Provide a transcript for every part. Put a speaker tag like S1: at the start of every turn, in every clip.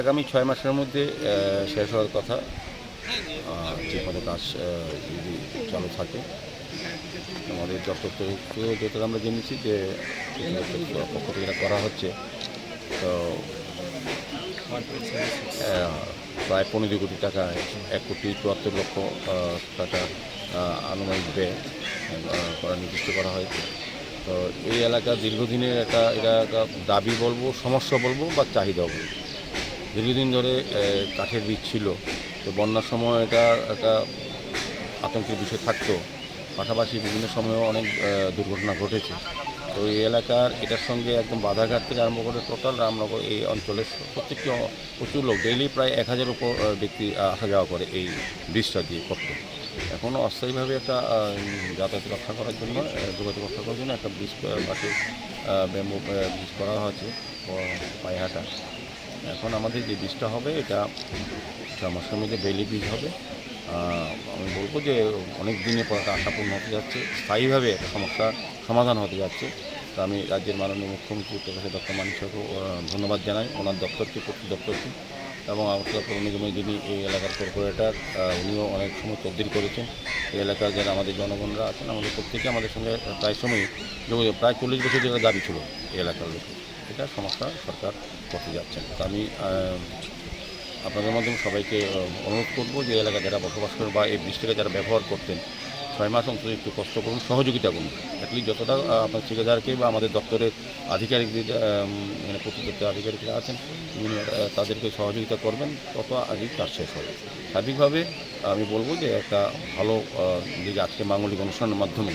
S1: আগামী ৬ মাসের মধ্যে শেষ হওয়ার কথা। ঠিকমতো কাজ যদি চালু থাকে আমাদের দপ্তর থেকেও যেটা আমরা জেনেছি যে পক্ষ থেকে এটা করা হচ্ছে। তো প্রায় ১৫ কোটি টাকা, ১,৭৪,০০,০০০ টাকা আনুমানিক ব্যয় করা নির্দিষ্ট করা হয়েছে। তো এই এলাকা দীর্ঘদিনের এটা একটা দাবি বলবো, সমস্যা বলবো বা চাহিদা বলবো। দীর্ঘদিন ধরে কাঠের বীজ ছিল, তো বন্যার সময় এটা একটা আতঙ্কের বিষয় থাকতো। পাশাপাশি বিভিন্ন সময়েও অনেক দুর্ঘটনা ঘটেছে। তো এই এলাকার এটার সঙ্গে একদম বাধাঘাট থেকে আরম্ভ করে টোটাল রামনগর এই অঞ্চলের প্রত্যেকটি প্রচুর লোক ডেইলি প্রায় ১,০০০ উপর ব্যক্তি আসা যাওয়া করে এই ব্রিজটা দিয়ে করতে। এখনও অস্থায়ীভাবে একটা যাতায়াত রক্ষা করার জন্য, যোগাযোগ রক্ষা করার জন্য একটা ব্রিজ পাশে ব্যাম্বু ব্রিজ করা হয়েছে, পায়হাটা। এখন আমাদের যে বীজটা হবে এটা ৬ মাসের মধ্যে বেলি বীজ হবে। আমি বলবো যে অনেক দিনের পর একটা আশাপূর্ণ হতে যাচ্ছে, স্থায়ীভাবে একটা সমস্যার সমাধান হতে যাচ্ছে। তো আমি রাজ্যের মাননীয় মুখ্যমন্ত্রী প্রফেসর ডক্টর মানিক সাহাকে ধন্যবাদ জানাই, ওনার দপ্তরকে, প্রতি দপ্তরকে, এবং আগরতলা পৌর নিগমের যিনি এই এলাকার কর্পোরেটর, উনিও অনেক সময় তদবির করেছেন। এই এলাকার যারা আমাদের জনগণরা আছেন, আমাদের প্রত্যেকে আমাদের সঙ্গে প্রায় সময়ই প্রায় ৪০ বছর যেটা দাবি ছিল এই এলাকার লোকের, এটা সমস্যা সরকার করতে যাচ্ছেন। তো আমি আপনাদের মাধ্যমে সবাইকে অনুরোধ করবো যে এলাকায় যারা বসবাস করেন বা এই বৃষ্টিকে যারা ব্যবহার করতেন, ৬ মাস অন্তত একটু কষ্ট করুন, সহযোগিতা করুন। অ্যাটলিস্ট যতটা আপনার ঠিকাদারকে বা আমাদের দপ্তরের আধিকারিকদের, মানে প্রতি দপ্তরের আধিকারিকরা আছেন, তাদেরকে সহযোগিতা করবেন, তত আগেই কাজ শেষ হবে। সার্বিকভাবে আমি বলবো যে একটা ভালো যে আজকে মাঙ্গলিক অনুষ্ঠানের মাধ্যমে,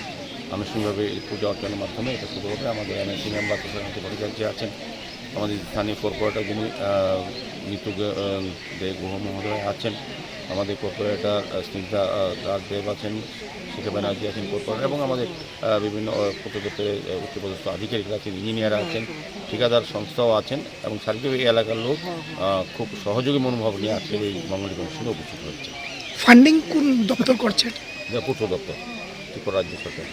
S1: আনুষ্ঠানিকভাবে পূজা অর্চনার মাধ্যমে এটা শুরু হবে। আমাদের এনআইসি মেম্বার পরিচালক যে আছেন, আমাদের স্থানীয় কর্পোরেটর যিনি নিতু গুহ মহোদয় আছেন, আমাদের কর্পোরেটর স্নিগ্ধা রাজদেব আছেন, শিখা ব্যানার্জি আছেন কর্পোরেটর, এবং আমাদের বিভিন্ন দপ্তরের উচ্চপদস্থ আধিকারিকরা আছেন, ইঞ্জিনিয়ার আছেন, ঠিকাদার সংস্থাও আছেন, এবং সার্বিকভাবে এই এলাকার লোক খুব সহযোগী মনোভাব নিয়ে আজকের এই মঙ্গলিক অনুষ্ঠানে উপস্থিত হয়েছে।
S2: ফান্ডিং কোন দপ্তর করছে?
S1: পূর্ত দপ্তর, ত্রিপুরা রাজ্য সরকার।